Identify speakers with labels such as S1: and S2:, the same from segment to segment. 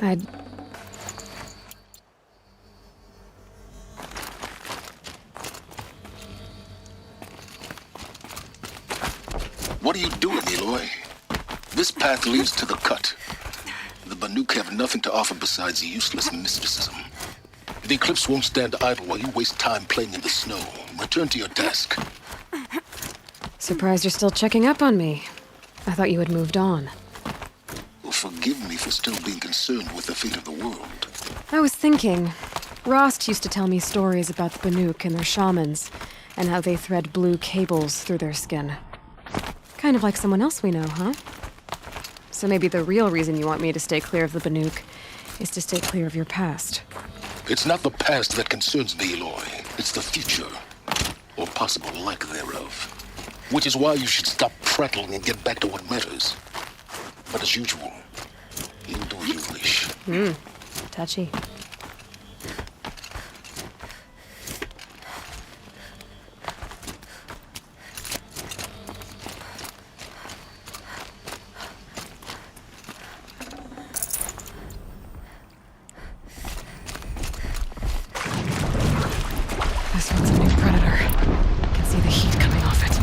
S1: I'd...
S2: What are you doing, Aloy? This path leads to the cut. The Banuk have nothing to offer besides useless mysticism. The Eclipse won't stand idle while you waste time playing in the snow. Return to your task.
S1: Surprised you're still checking up on me. I thought you had moved on.
S2: Well, forgive me for still being concerned with the fate of the world.
S1: I was thinking, Rost used to tell me stories about the Banuk and their shamans, and how they thread blue cables through their skin. Kind of like someone else we know, huh? So maybe the real reason you want me to stay clear of the Banuk is to stay clear of your past.
S2: It's not the past that concerns me, Aloy. It's the future. Or possible lack thereof. Which is why you should stop prattling and get back to what matters. But as usual, you do as you wish.
S1: Touchy. This one's a new predator. Can see the heat coming off it.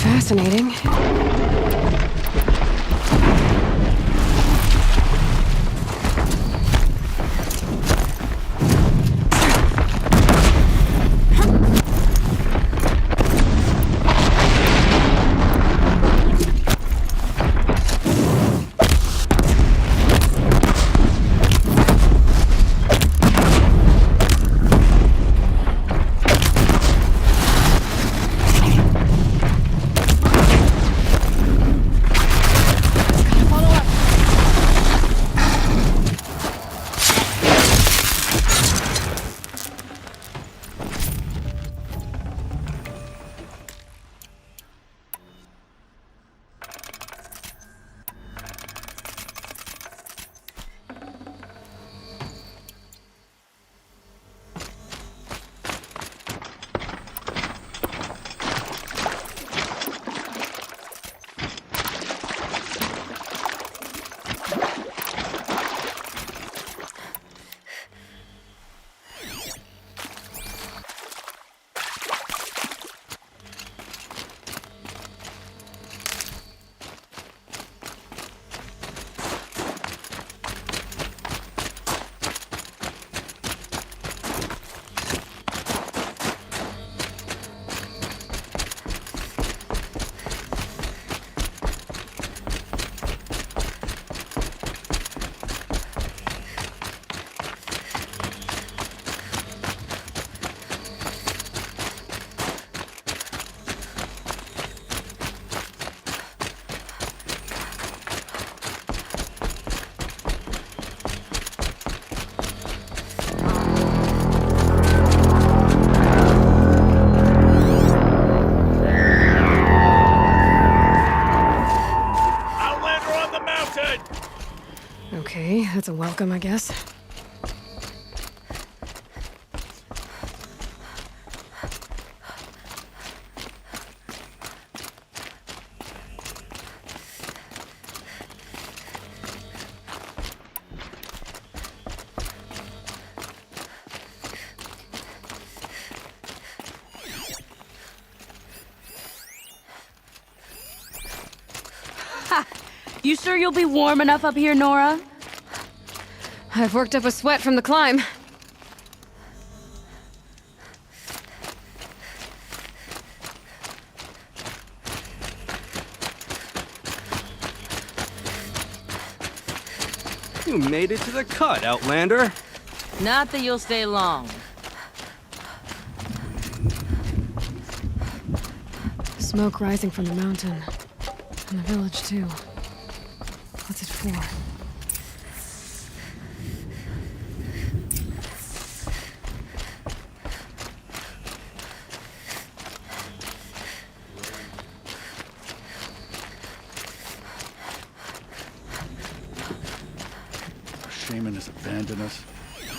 S1: Fascinating. Okay, that's a welcome, I guess.
S3: You sure you'll be warm enough up here, Nora?
S1: I've worked up a sweat from the climb.
S4: You made it to the cut, Outlander.
S3: Not that you'll stay long.
S1: Smoke rising from the mountain. And the village, too. What's it for?
S5: Our shaman has abandoned us.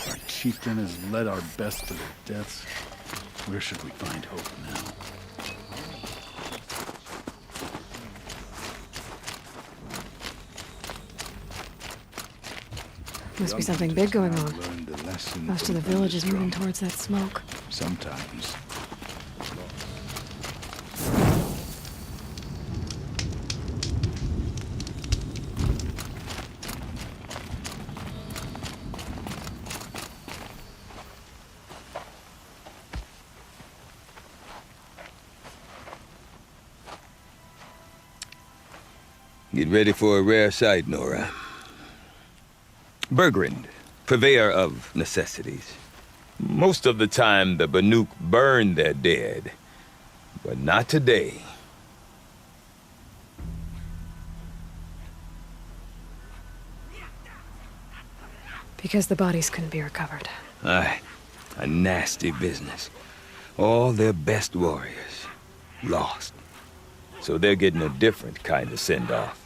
S5: Our chieftain has led our best to their deaths. Where should we find hope now?
S1: Must be something big going on. Most of the village is moving towards that smoke.
S5: Sometimes.
S6: Get ready for a rare sight, Nora. Bergrand, purveyor of necessities. Most of the time, the Banuk burn their dead, but not today.
S1: Because the bodies couldn't be recovered.
S6: Aye, a nasty business. All their best warriors lost. So they're getting a different kind of send-off.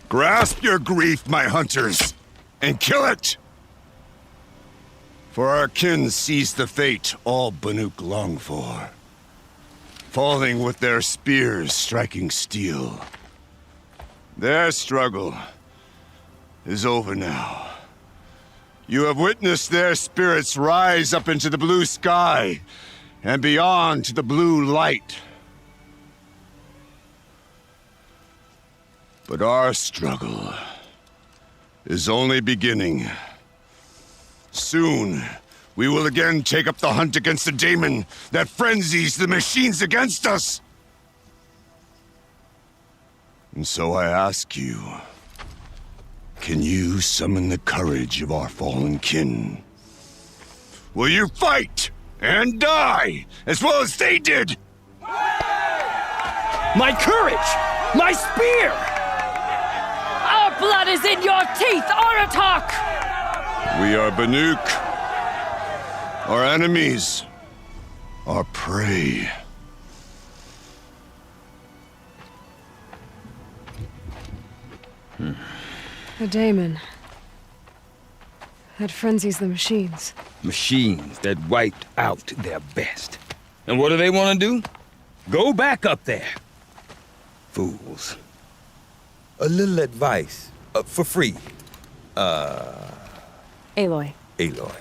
S7: Grasp your grief, my hunters, and kill it! For our kin sees the fate all Banuk long for. Falling with their spears striking steel. Their struggle is over now. You have witnessed their spirits rise up into the blue sky and beyond to the blue light. But our struggle is only beginning. Soon, we will again take up the hunt against the daemon that frenzies the machines against us. And so I ask you, can you summon the courage of our fallen kin? Will you fight and die as well as they did?
S4: My courage! My spear!
S3: Our blood is in your teeth, Aratak!
S7: We are Banuk. Our enemies. Our prey.
S1: A daemon. That frenzies the machines.
S6: Machines that wiped out their best. And what do they want to do? Go back up there. Fools. A little advice. For free.
S1: Aloy.
S6: Aloy.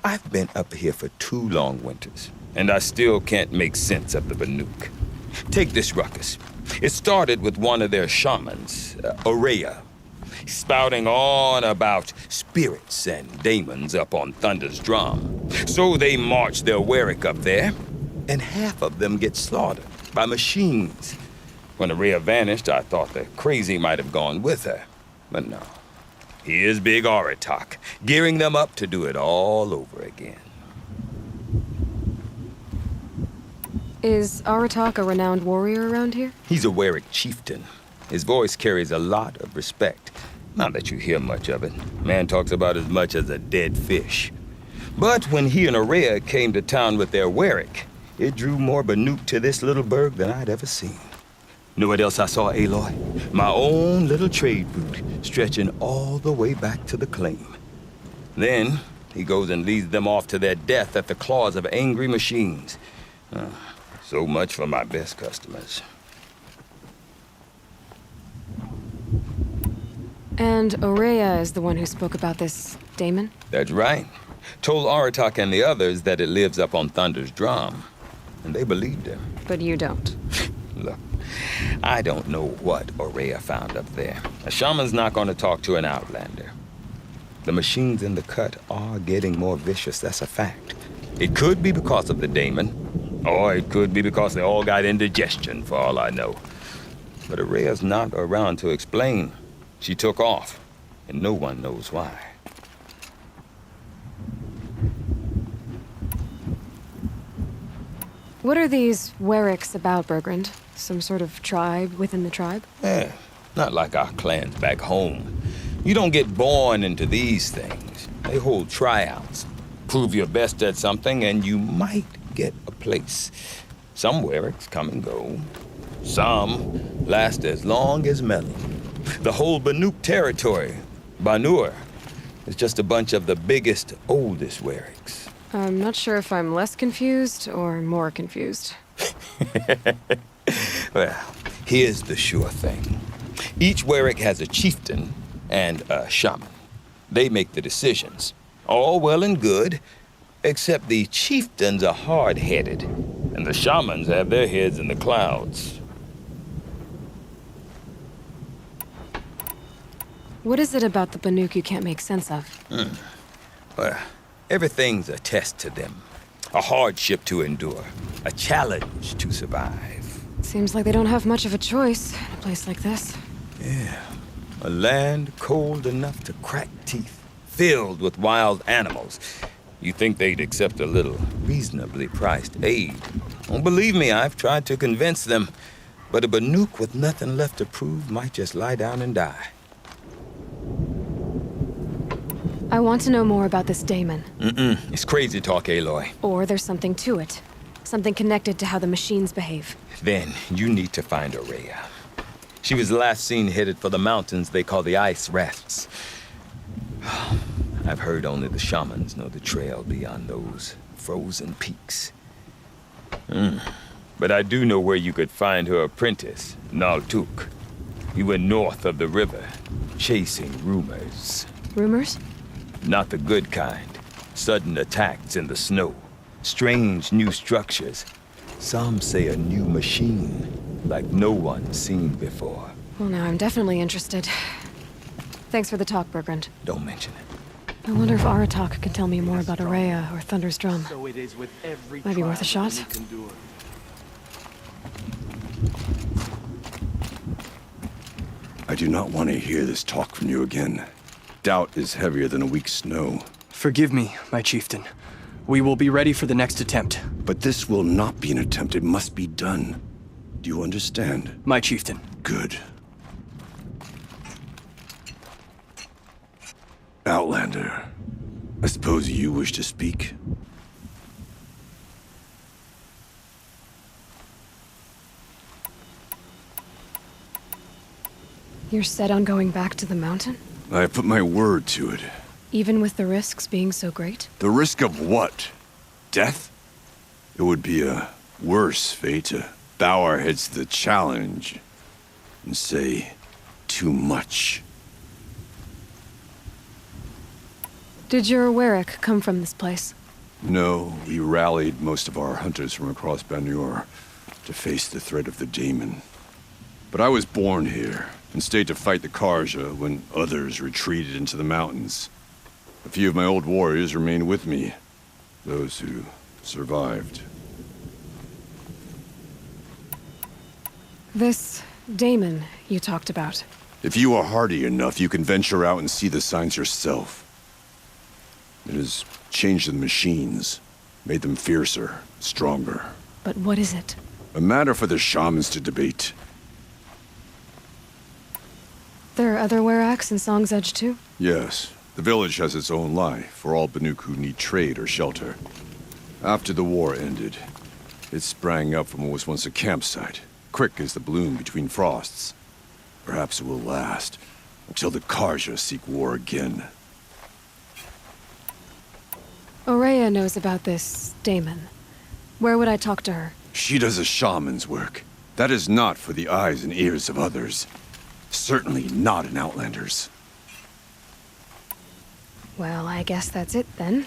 S6: I've been up here for 2 long winters, and I still can't make sense of the Banuk. Take this ruckus. It started with one of their shamans, Aurea, spouting on about spirits and demons up on Thunder's drum. So they march their Warwick up there, and half of them get slaughtered by machines. When Aurea vanished, I thought the crazy might have gone with her. But no. Here's Big Aratak, gearing them up to do it all over again.
S1: Is Aratak a renowned warrior around here?
S6: He's a Warwick chieftain. His voice carries a lot of respect. Not that you hear much of it. Man talks about as much as a dead fish. But when he and Aurea came to town with their Warwick, it drew more Banuk to this little burg than I'd ever seen. Know what else I saw, Aloy? My own little trade route, stretching all the way back to the claim. Then, he goes and leads them off to their death at the claws of angry machines. So much for my best customers.
S1: And Aurea is the one who spoke about this daemon?
S6: That's right. Told Aratak and the others that it lives up on Thunder's drum. And they believed him.
S1: But you don't.
S6: Look, I don't know what Aurea found up there. A shaman's not going to talk to an outlander. The machines in the cut are getting more vicious, that's a fact. It could be because of the daemon, or it could be because they all got indigestion, for all I know. But Aurea's not around to explain. She took off, and no one knows why.
S1: What are these Wericks about, Bergrand? Some sort of tribe within the tribe?
S6: Yeah, not like our clans back home. You don't get born into these things. They hold tryouts. Prove your best at something, and you might get a place. Some Wericks come and go. Some last as long as Melon. The whole Banuk territory, Banur, is just a bunch of the biggest, oldest Wericks.
S1: I'm not sure if I'm less confused or more confused.
S6: Well, here's the sure thing. Each Warwick has a chieftain and a shaman. They make the decisions. All well and good, except the chieftains are hard-headed, and the shamans have their heads in the clouds.
S1: What is it about the Banuk you can't make sense of?
S6: Well, everything's a test to them. A hardship to endure. A challenge to survive.
S1: Seems like they don't have much of a choice in a place like this.
S6: Yeah. A land cold enough to crack teeth. Filled with wild animals. You think they'd accept a little reasonably priced aid. Oh, believe me, I've tried to convince them. But a Banuk with nothing left to prove might just lie down and die.
S1: I want to know more about this daemon.
S6: It's crazy talk, Aloy.
S1: Or there's something to it. Something connected to how the machines behave.
S6: Then you need to find Aurea. She was last seen headed for the mountains they call the Ice Rafts. I've heard only the shamans know the trail beyond those frozen peaks. But I do know where you could find her apprentice, Naltuk. He went north of the river, chasing rumors.
S1: Rumors?
S6: Not the good kind. Sudden attacks in the snow. Strange new structures. Some say a new machine, like no one's seen before.
S1: Well, now I'm definitely interested. Thanks for the talk, Bergrand.
S6: Don't mention it.
S1: I wonder if Aratak can tell me more about Aurea or Thunder's drum.
S4: So it is with every
S1: Might be worth a
S4: trial
S1: shot.
S4: we can do it.
S7: I do not want to hear this talk from you again. Doubt is heavier than a week's snow.
S8: Forgive me, my chieftain. We will be ready for the next attempt.
S7: But this will not be an attempt. It must be done. Do you understand?
S8: My chieftain.
S7: Good. Outlander, I suppose you wish to speak?
S1: You're set on going back to the mountain?
S7: I have put my word to it.
S1: Even with the risks being so great?
S7: The risk of what? Death? It would be a worse fate to bow our heads to the challenge and say too much.
S1: Did your Warwick come from this place?
S7: No, we rallied most of our hunters from across Banur to face the threat of the Daemon. But I was born here, and stayed to fight the Karja when others retreated into the mountains. A few of my old warriors remained with me, those who survived.
S1: This Daemon you talked about.
S7: If you are hardy enough, you can venture out and see the signs yourself. It has changed the machines, made them fiercer, stronger.
S1: But what is it?
S7: A matter for the shamans to debate.
S1: There are other Weraks in Song's Edge too?
S7: Yes, the village has its own life for all Banuk who need trade or shelter. After the war ended, it sprang up from what was once a campsite, quick as the bloom between frosts. Perhaps it will last, until the Karja seek war again.
S1: Ourea knows about this Daemon. Where would I talk to her?
S7: She does a shaman's work. That is not for the eyes and ears of others. Certainly not an Outlander's.
S1: Well, I guess that's it then.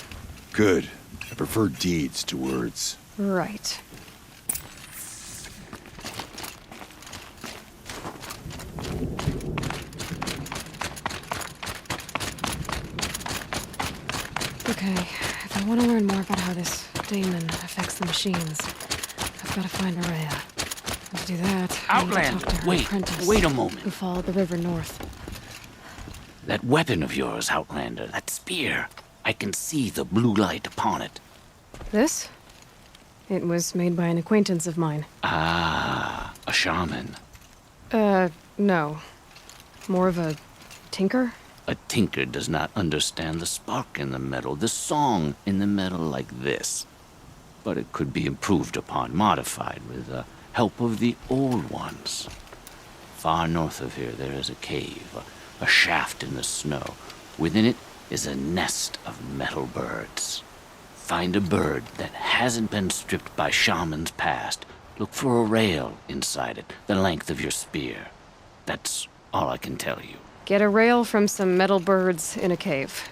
S7: Good. I prefer deeds to words.
S1: Right. Okay, if I want to learn more about how this Daemon affects the machines, I've got to find Ourea. And to do that, I need to
S9: Outlander,
S1: talk to her
S9: wait,
S1: apprentice,
S9: wait a moment.
S1: who followed the river north.
S9: That weapon of yours, Outlander, that spear. I can see the blue light upon it.
S1: This? It was made by an acquaintance of mine.
S9: Ah, a shaman.
S1: No. More of a tinker?
S9: A tinker does not understand the spark in the metal, the song in the metal like this. But it could be improved upon, modified with the help of the old ones. Far north of here there is a cave, a shaft in the snow. Within it is a nest of metal birds. Find a bird that hasn't been stripped by shamans past. Look for a rail inside it, the length of your spear. That's all I can tell you.
S1: Get a rail from some metal birds in a cave.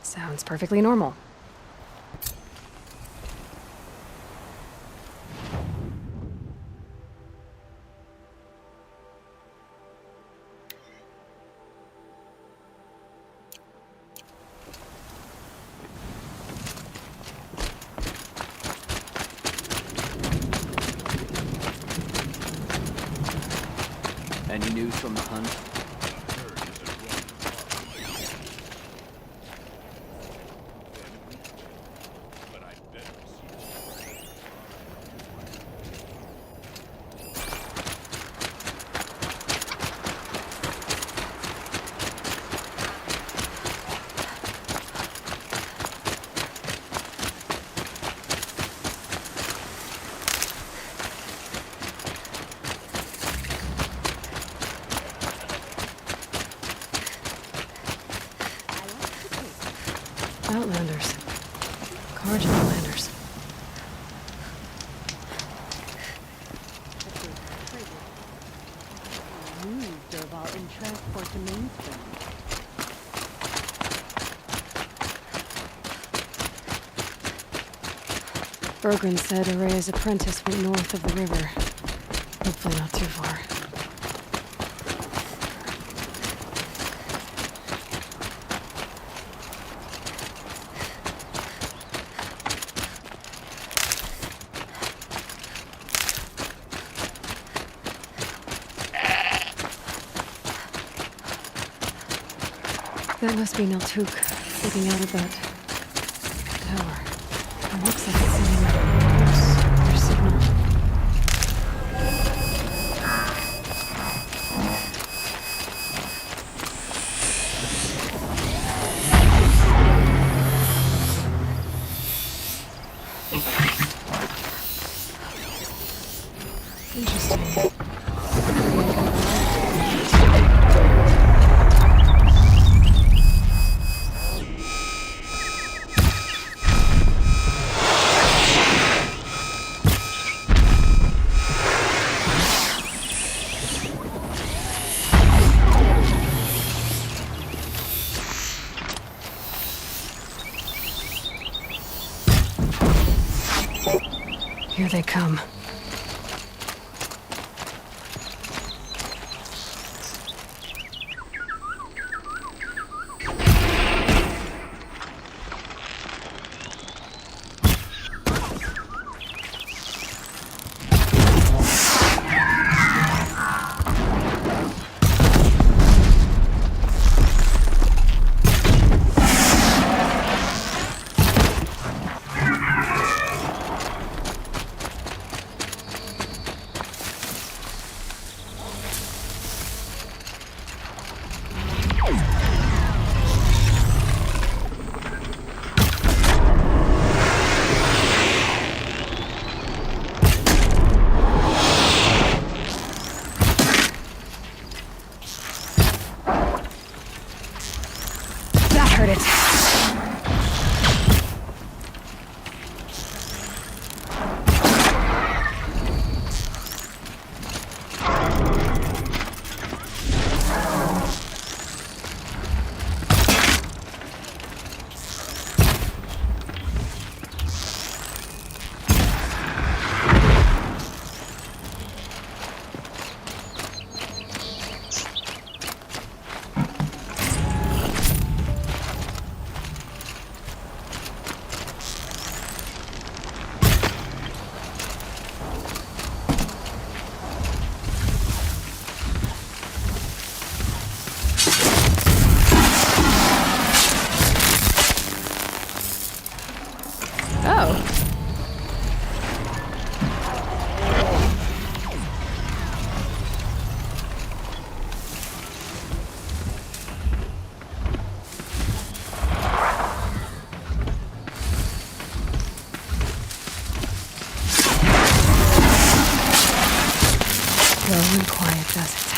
S1: Sounds perfectly normal.
S4: Any news from the hunt?
S1: Outlanders. Karja Outlanders. Bergren said Ourea's apprentice went north of the river. Hopefully not too far. That must be Naltuk, looking out of that tower. It looks like it's sending a pulse or signal. Interesting. Here they come. Heard it. Slow and quiet, does it?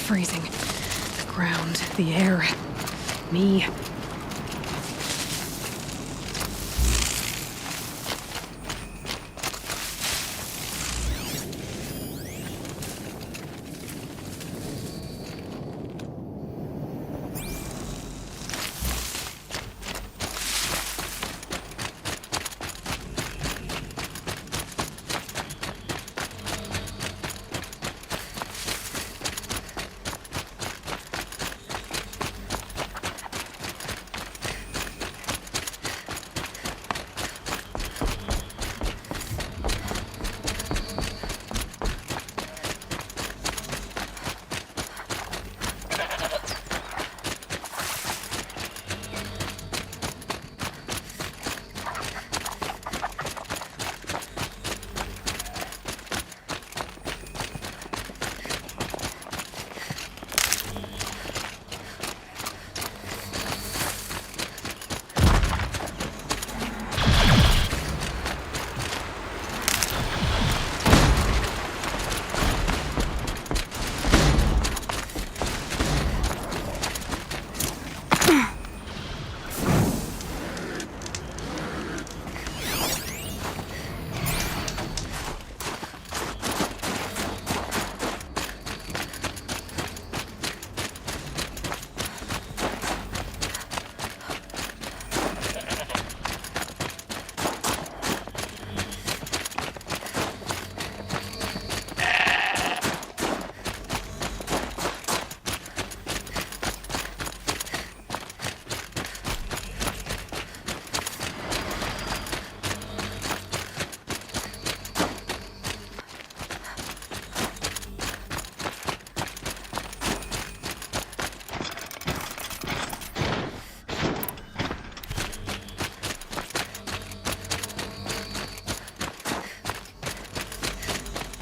S1: Freezing. The ground, the air, me.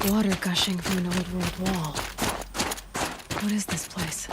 S1: Water gushing from an old world wall. What is this place?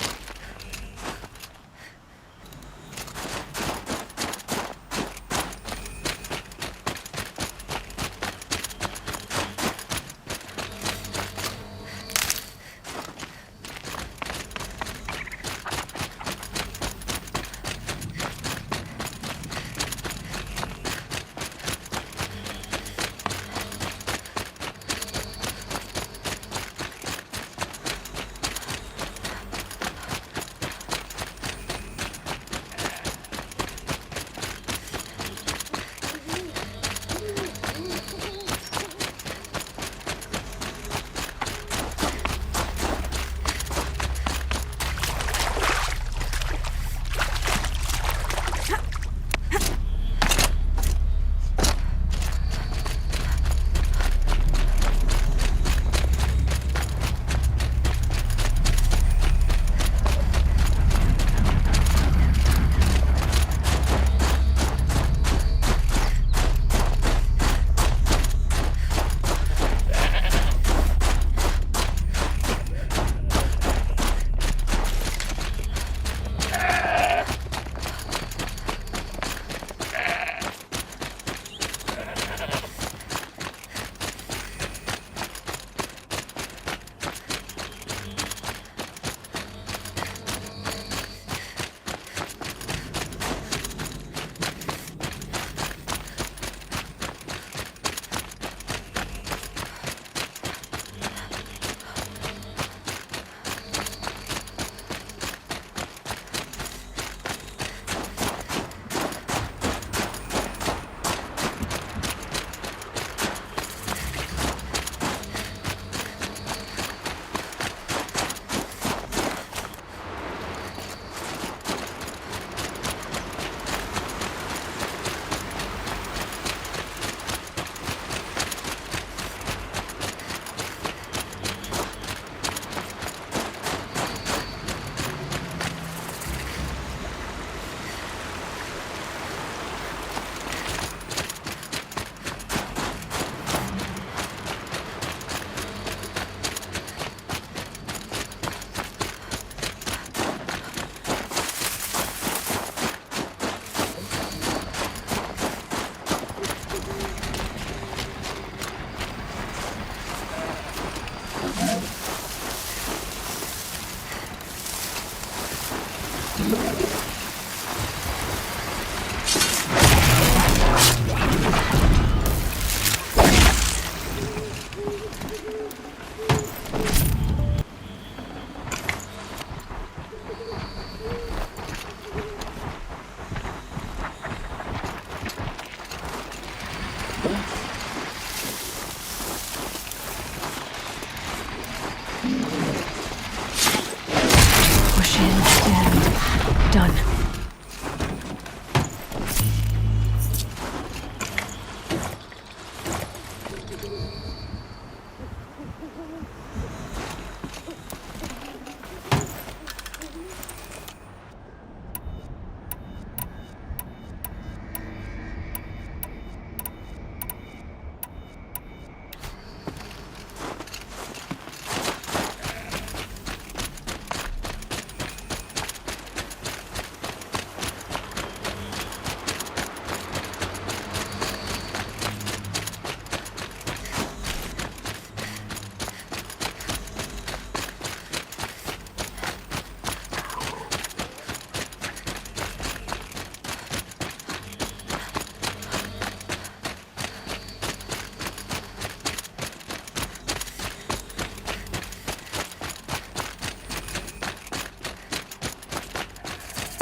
S1: Push in and done.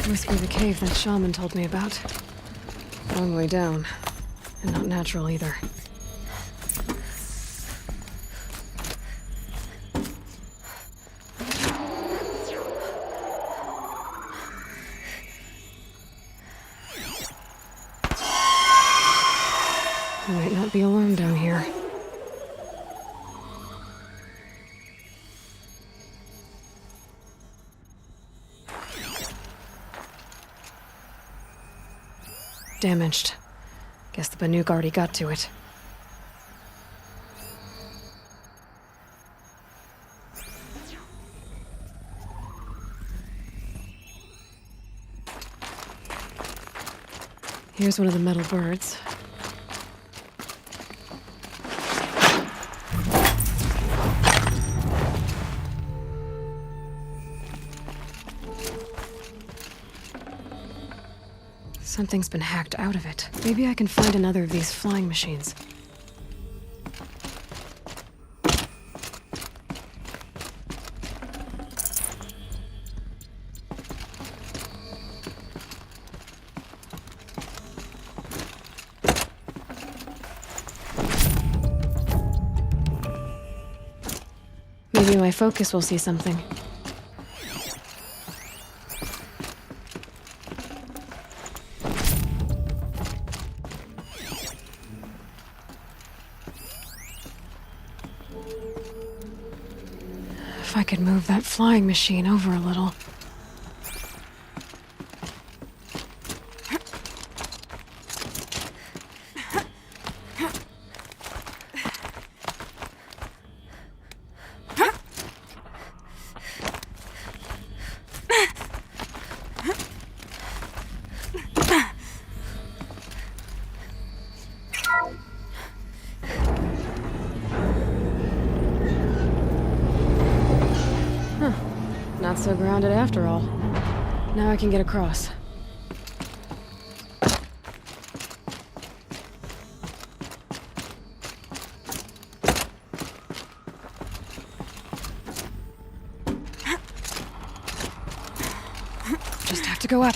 S1: Must be the cave that shaman told me about. Long way down. And not natural either. You might not be alone down here. Damaged. Guess the Banuk already got to it. Here's one of the metal birds. Something's been hacked out of it. Maybe I can find another of these flying machines. Maybe my focus will see something. If I could move that flying machine over a little. Not so grounded after all. Now I can get across. Just have to go up.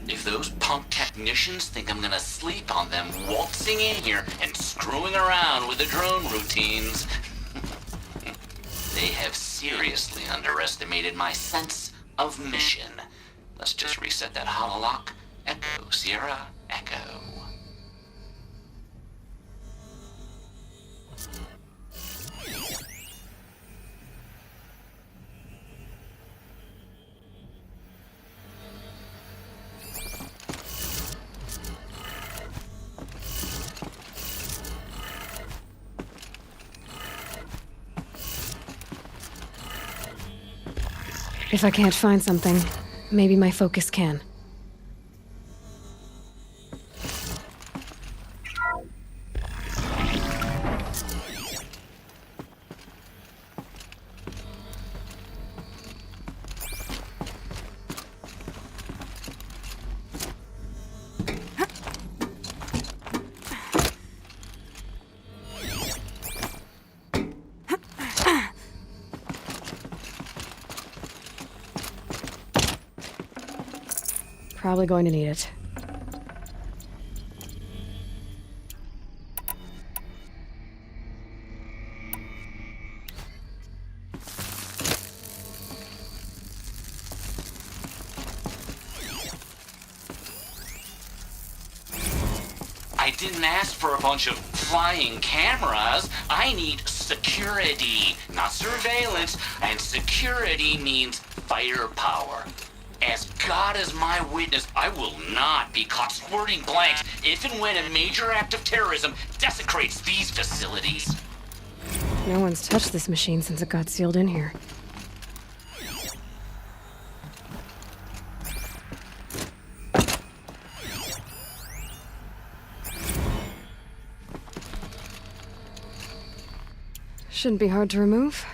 S9: If those punk technicians think I'm gonna sleep on them waltzing in here and screwing around with the drone routines, they have seriously underestimated my sense of mission. Let's just reset that hololock. Echo, Sierra, Echo.
S1: If I can't find something, maybe my focus can. Probably going to need it.
S9: I didn't ask for a bunch of flying cameras. I need security, not surveillance. And security means firepower. As God is my witness, I will not be caught squirting blanks if and when a major act of terrorism desecrates these facilities.
S1: No one's touched this machine since it got sealed in here. Shouldn't be hard to remove.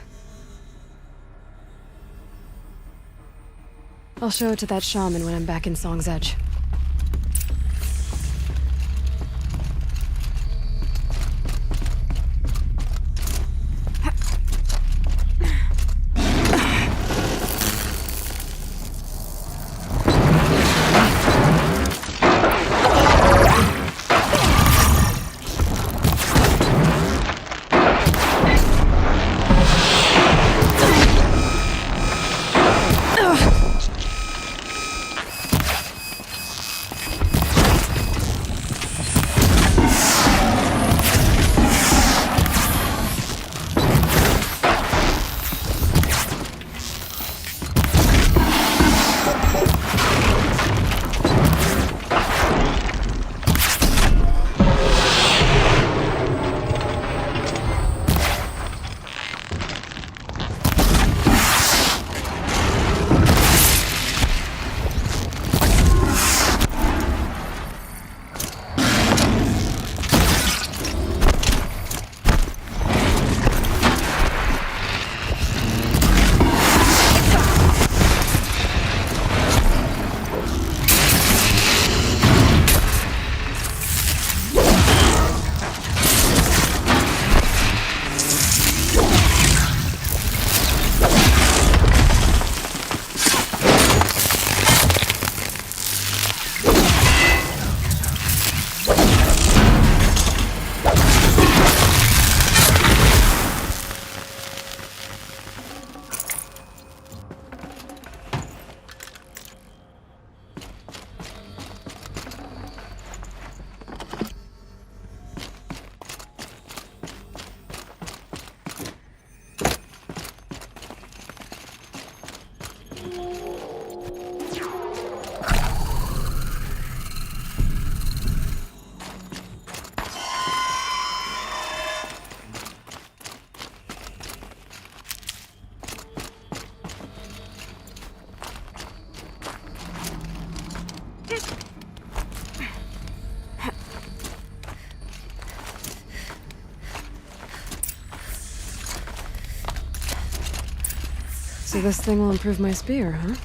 S1: I'll show it to that shaman when I'm back in Song's Edge. So this thing will improve my spear, huh?